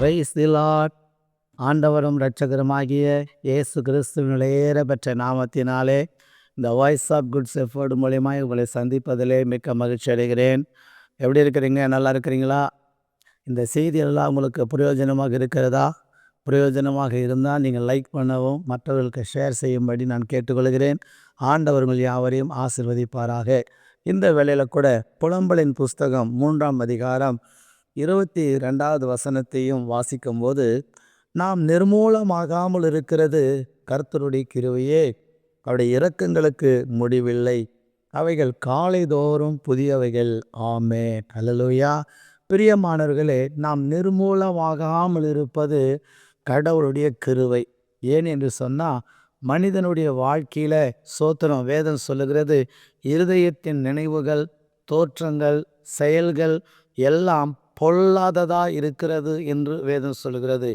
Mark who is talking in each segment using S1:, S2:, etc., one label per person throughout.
S1: Praise the Lord. ஆண்டவரும் இரட்சகருமாகிய இயேசு கிறிஸ்துவின் பெற்ற நாமத்தினாலே இந்த வாய்ஸ் ஆஃப் குட் ஷெப்பர்ட் மூலியமாக உங்களை சந்திப்பதிலே மிக்க மகிழ்ச்சி அடைகிறேன். எப்படி இருக்கிறீங்க? நல்லா இருக்கிறீங்களா? இந்த செய்தியெல்லாம் உங்களுக்கு பிரயோஜனமாக இருக்கிறதா? பிரயோஜனமாக இருந்தால் நீங்கள் லைக் பண்ணவும் மற்றவர்களுக்கு ஷேர் செய்யும்படி நான் கேட்டுக்கொள்கிறேன். ஆண்டவர்கள் யாவரையும் ஆசீர்வதிப்பாராக. இந்த வேளையில் கூட புலம்பலின் புஸ்தகம் 3ஆம் அதிகாரம் 22வது வசனத்தையும் வாசிக்கும்போது, நாம் நிர்மூலமாகாமல் இருக்கிறது கர்த்தருடைய கிருபையே, அவருடைய இரக்கங்களுக்கு முடிவில்லை, அவைகள் காலைதோறும் புதியவைகள். ஆமென். அல்லேலூயா. பிரியமானவர்களே, நாம் நிர்மூலமாகாமல் இருப்பது கடவுளுடைய கிருபை. ஏன் என்று சொன்னால், மனிதனுடைய வாழ்க்கையில சோத்திரம் வேதம் சொல்லுகிறது, இருதயத்தின் நினைவுகள், தோற்றங்கள், செயல்கள் எல்லாம் பொல்லாததா இருக்கிறது என்று வேதம் சொல்கிறது.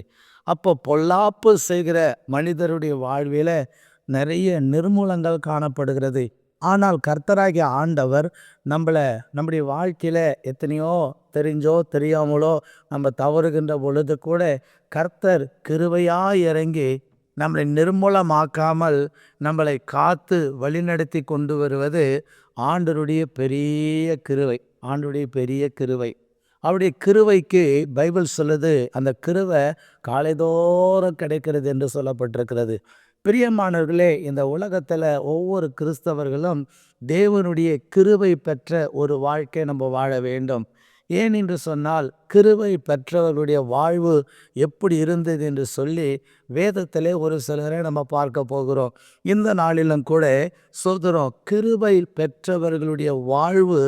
S1: அப்போ பொல்லாப்பு செய்கிற மனிதருடைய வாழ்வில நிறைய நிர்மூலங்கள் காணப்படுகிறது. ஆனால் கர்த்தராகிய ஆண்டவர் நம்முடைய வாழ்க்கையில எத்தனையோ தெரிஞ்சோ தெரியாமலோ நம்ம தவறுகின்ற பொழுது கூட கர்த்தர் கிருபையாய் இறங்கி நம்மளை நிர்மூலமாக்காமல் நம்மளை காத்து வழிநடத்தி கொண்டு வருவது ஆண்டவருடைய பெரிய கிருபை. ஆண்டவருடைய பெரிய கிருபை. அவருடைய கிருபைக்கு பைபிள் சொல்லுது, அந்த கிருபை காலைதோறும் கிடைக்கிறது என்று சொல்லப்பட்டிருக்கிறது. பிரியமானவர்களே, இந்த உலகத்தில் ஒவ்வொரு கிறிஸ்தவர்களும் தேவனுடைய கிருபை பெற்ற ஒரு வாழ்க்கை நம்ம வாழ வேண்டும். ஏன் என்று சொன்னால், கிருபை பெற்றவர்களுடைய வாழ்வு எப்படி இருந்தது என்று சொல்லி வேதத்திலே ஒரு சிலரை நம்ம பார்க்க போகிறோம். இந்த நாளிலும் கூட சொல்கிறோம், கிருபை பெற்றவர்களுடைய வாழ்வு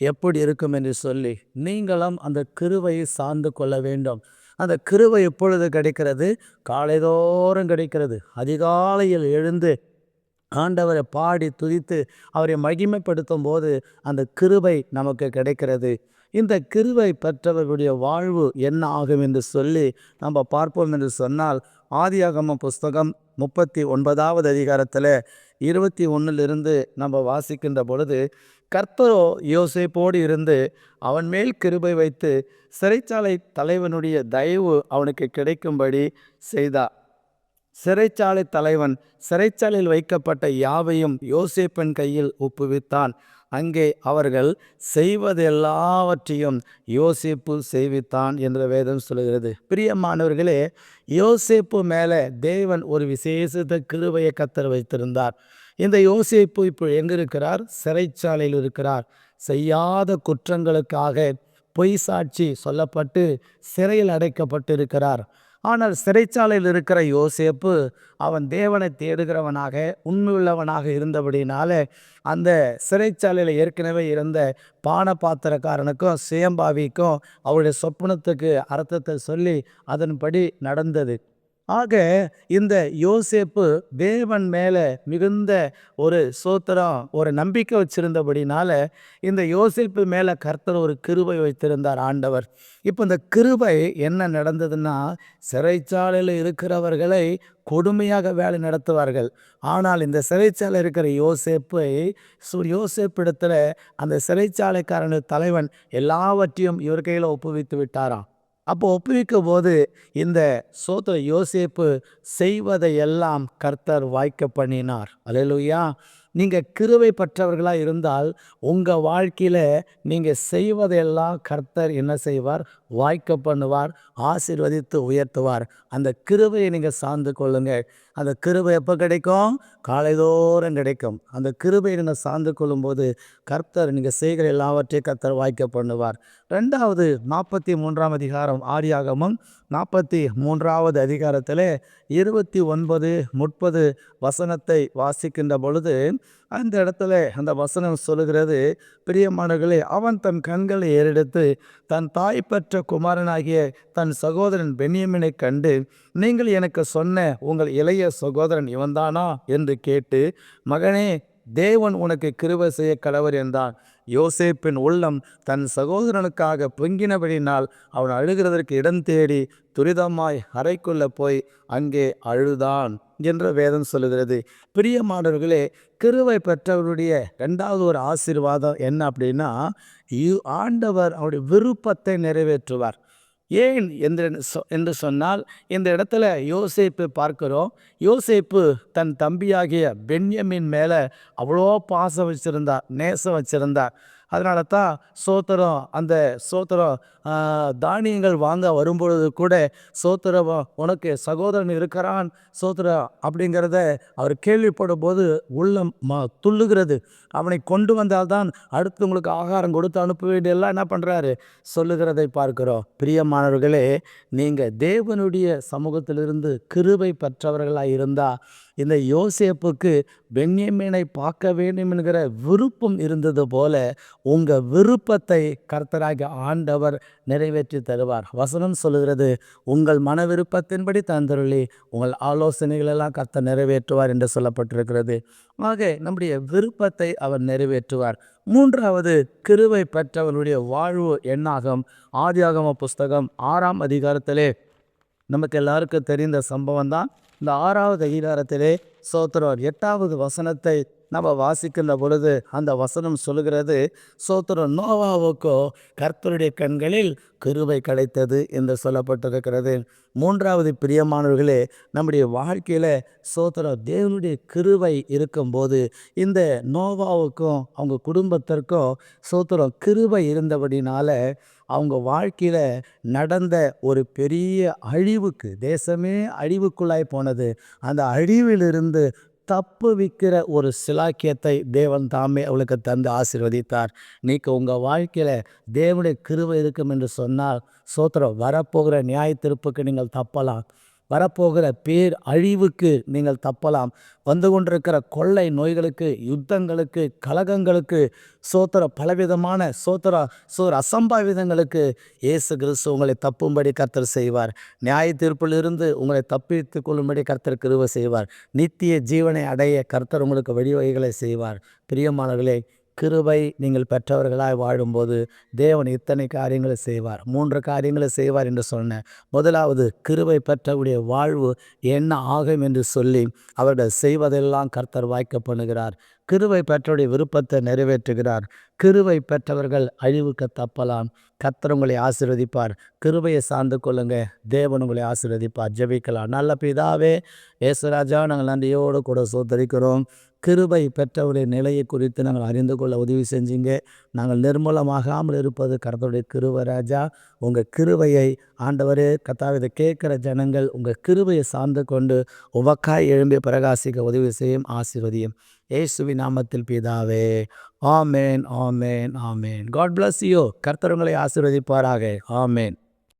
S1: எப்படி இருக்கும் என்று சொல்லி நீங்களும் அந்த கிருபையை சார்ந்து கொள்ள வேண்டும். அந்த கிருபை எப்பொழுது கிடைக்கிறது? காலைதோறும் கிடைக்கிறது. அதிகாலையில் எழுந்து ஆண்டவரை பாடி துதித்து அவரை மகிமைப்படுத்தும் போது அந்த கிருபை நமக்கு கிடைக்கிறது. இந்த கிருபை பெற்றவர்களுடைய வாழ்வு என்ன ஆகும் என்று சொல்லி நம்ம பார்ப்போம் என்று சொன்னால், ஆதியாகம புஸ்தகம் 39வது அதிகாரத்தில் 21 நம்ம வாசிக்கின்ற பொழுது, கர்த்தரோ யோசேப்போடு இருந்து அவன் மேல் கிருபை வைத்து சிறைச்சாலை தலைவனுடைய தயவு அவனுக்கு கிடைக்கும்படி செய்தார். சிறைச்சாலை தலைவன் சிறைச்சாலையில் வைக்கப்பட்ட யாவையும் யோசேப்பின் கையில் ஒப்புவித்தான். அங்கே அவர்கள் செய்வதெல்லாவற்றையும் யோசேப்பு செய்வித்தான் என்ற வேதம் சொல்கிறது. பிரியமானவர்களே, யோசேப்பு மேலே தேவன் ஒரு விசேஷத்த கிருபையை கர்த்தர் வைத்திருந்தார். இந்த யோசேப்பு இப்போ எங்கே இருக்கிறார்? சிறைச்சாலையில் இருக்கிறார். செய்யாத குற்றங்களுக்காக பொய் சாட்சி சொல்லப்பட்டு சிறையில் அடைக்கப்பட்டு இருக்கிறார். ஆனால் சிறைச்சாலையில் இருக்கிற யோசேப்பு அவன் தேவனை தேடுகிறவனாக உண்மையுள்ளவனாக இருந்தபடினால அந்த சிறைச்சாலையில் ஏற்கனவே இருந்த பானபாத்திரக்காரனுக்கும் சேம்பாவிக்கும் அவருடைய சொப்பனத்துக்கு அர்த்தத்தை சொல்லி அதன்படி நடந்தது. ஆக இந்த யோசேப்பு தேவன் மேலே மிகுந்த ஒரு ஒரு நம்பிக்கை வச்சிருந்தபடினால இந்த யோசேப்பு மேலே கர்த்தர் ஒரு கிருபை வைத்திருந்தார் ஆண்டவர். இப்போ இந்த கிருபை என்ன நடந்ததுன்னா, சிறைச்சாலையில் இருக்கிறவர்களை கொடுமையாக வேலை நடத்துவார்கள். ஆனால் இந்த சிறைச்சாலை இருக்கிற யோசேப்பிடத்தில் அந்த சிறைச்சாலைக்காரன் தலைவன் எல்லாவற்றையும் இவர் கையில் ஒப்புவித்து விட்டாராம். அப்போ ஒப்புவிக்கும் போது இந்த யோசேப்பு செய்வதையெல்லாம் கர்த்தர் வாய்க்க பண்ணினார். அல்லேலூயா. நீங்கள் கிருபை பெற்றவர்களாக இருந்தால் உங்கள் வாழ்க்கையில் நீங்கள் செய்வதையெல்லாம் கர்த்தர் என்ன செய்வார்? வாய்க்க பண்ணுவார், ஆசீர்வதித்து உயர்த்துவார். அந்த கிருபையை நீங்கள் சார்ந்து கொள்ளுங்கள். அந்த கிருபை எப்போ கிடைக்கும்? காலைதோறும் கிடைக்கும். அந்த கிருபையை நீங்கள் சார்ந்து கொள்ளும்போது கர்த்தர் நீங்கள் செய்கிற எல்லாவற்றையும் கர்த்தர் வாய்க்க பண்ணுவார். 2வது 43ஆம் அதிகாரம் ஆதியாகமம் 43வது அதிகாரத்தில் 29, 30 வசனத்தை வாசிக்கின்ற பொழுது அந்த இடத்துல அந்த வசனம் சொல்லுகிறது, பிரியமானவர்களே, அவன் தன் கண்களை ஏறெடுத்து தன் தாய் பெற்ற குமாரனாகிய தன் சகோதரன் பென்யமீனை கண்டு, நீங்கள் எனக்கு சொன்ன உங்கள் இளைய சகோதரன் இவன்தானா என்று கேட்டு, மகனே, தேவன் உனக்கு கிருபை செய்ய கடவர் என்றான். யோசேப்பின் உள்ளம் தன் சகோதரனுக்காக பொங்கினபடினால் அவன் அழுகிறதற்கு இடம் தேடி துரிதமாய் அறைக்குள்ள போய் அங்கே அழுதான் என்ற வேதம் சொல்லுகிறது. பிரியமானவர்களே, கிருபை பெற்றவருடைய 2வது ஒரு ஆசீர்வாதம் என்ன அப்படின்னா, ஆண்டவர் அவருடைய விருப்பத்தை நிறைவேற்றுவார். ஏன் என்று சொன்னால், இந்த இடத்துல யோசேப்பு பார்க்கிறோம். யோசேப்பு தன் தம்பியாகிய பென்யமீன் மேல அவ்வளோ பாசம் வச்சிருந்தார், நேசம் வச்சிருந்தார். அதனால தான் ஸ்தோத்திரம், அந்த ஸ்தோத்திரம் தானியங்கள் வாங்க வரும்பொழுது கூட ஸ்தோத்திரம், உனக்கு சகோதரன் இருக்கிறான் ஸ்தோத்திரம் அப்படிங்கிறத அவர் கேள்விப்படும்போது உள்ளம் துள்ளுகிறது. அவனை கொண்டு வந்தால்தான் அடுத்து உங்களுக்கு ஆகாரம் கொடுத்து அனுப்ப வேண்டியெல்லாம் என்ன பண்ணுறாரு சொல்லுகிறதை பார்க்கிறோம். பிரியமானவர்களே, நீங்கள் தேவனுடைய சமூகத்திலிருந்து கிருபை பெற்றவர்களாக இருந்தால், இந்த யோசேப்புக்கு பென்யமீனை பார்க்க வேண்டும் என்கிற விருப்பம் இருந்தது போல உங்கள் விருப்பத்தை கர்த்தராகிய ஆண்டவர் நிறைவேற்றி தருவார். வசனம் சொல்லுகிறது, உங்கள் மன விருப்பத்தின்படி தந்தருளி உங்கள் ஆலோசனைகள் எல்லாம் கர்த்தர் நிறைவேற்றுவார் என்று சொல்லப்பட்டிருக்கிறது. ஆக நம்முடைய விருப்பத்தை அவர் நிறைவேற்றுவார். மூன்றாவது, கிருபை பெற்றவருடைய வாழ்வு என்னாகும்? ஆதியாகம புஸ்தகம் 6ஆம் அதிகாரத்திலே நமக்கு எல்லாருக்கும் தெரிந்த சம்பவம் தான். இந்த 6வது அதிகாரத்திலே ஸ்தோத்திரம் 8வது வசனத்தை நம்ம வாசிக்கின்ற பொழுது அந்த வசனம் சொல்லுகிறது, ஸ்தோத்திரம், நோவாவுக்கோ கர்த்தருடைய கண்களில் கிருபை கிடைத்தது என்று சொல்லப்பட்டிருக்கிறது. மூன்றாவது, பிரியமானவர்களே, நம்முடைய வாழ்க்கையில் ஸ்தோத்திரம் தேவனுடைய கிருபை இருக்கும்போது இந்த நோவாவுக்கும் அவங்க குடும்பத்திற்கும் ஸ்தோத்திரம் கிருபை இருந்தபடினால அவங்க வாழ்க்கையில் நடந்த ஒரு பெரிய அழிவுக்கு, தேசமே அழிவுக்குள்ளாய் போனது, அந்த அழிவிலிருந்து தப்புவிக்கிற ஒரு சிலாக்கியத்தை தேவன் தாமே அவளுக்கு தந்து ஆசீர்வதித்தார். நீக்கு உங்கள் வாழ்க்கையில் தேவனுடைய கிருபை இருக்கும் என்று சொன்னால் ஸ்தோத்திரம், வரப்போகிற நியாய தீர்ப்புக்கு நீங்கள் தப்பலாம், வரப்போகிற பேர் அழிவுக்கு நீங்கள் தப்பலாம், வந்து கொண்டிருக்கிற கொள்ளை நோய்களுக்கு, யுத்தங்களுக்கு, கலகங்களுக்கு, பலவிதமான அசம்பாவிதங்களுக்கு இயேசு கிறிஸ்து உங்களை தப்பும்படி கர்த்தர் செய்வார். நியாய தீர்ப்பிலிருந்து உங்களை தப்பித்து கொள்ளும்படி கர்த்தர் கிருபை செய்வார். நித்திய ஜீவனை அடைய கர்த்தர் உங்களுக்கு வழிவகைகளை செய்வார். பிரியமானவர்களே, கிருபை நீங்கள் பெற்றவர்களாய் வாழும்போது தேவன் இத்தனை காரியங்களை செய்வார். 3 காரியங்களை செய்வார் என்று சொன்னேன். முதலாவது, கிருபை பெற்றவுடைய வாழ்வு என்ன ஆகும் என்று சொல்லி அவர்கள் செய்வதெல்லாம் கர்த்தர் வாய்க்க பண்ணுகிறார். கிருபை பெற்றவுடைய விருப்பத்தை நிறைவேற்றுகிறார். கிருபை பெற்றவர்கள் அழிவுக்கு தப்பலாம். கர்த்தர் உங்களை ஆசீர்வதிப்பார். கிருபையை சார்ந்து கொள்ளுங்க, தேவன் உங்களை ஆசீர்வதிப்பார். ஜெபிக்கலாம். நல்ல பிதாவே, இயேசுராஜா, நாங்கள் நன்றியோடு கூட சோதரிக்கிறோம். கிருபை பெற்றவருடைய நிலையை குறித்து நாங்கள் அறிந்து கொள்ள உதவி செஞ்சீங்க. நாங்கள் நிர்மூலமாகாமல் இருப்பது கர்த்தருடைய கிருபை ராஜா. உங்கள் கிருபையை ஆண்டவரே கர்த்தாவே, இதை கேட்குற ஜனங்கள் உங்கள் கிருபையை சார்ந்து கொண்டு உமக்காய் எழும்பி பிரகாசிக்க உதவி செய்யும், ஆசீர்வதியும். இயேசுவின் நாமத்தில் பிதாவே, ஆமேன், ஆமேன், ஆமேன். God bless you. கர்த்தர் உங்களை ஆசீர்வதிப்பாராக. ஆமேன்.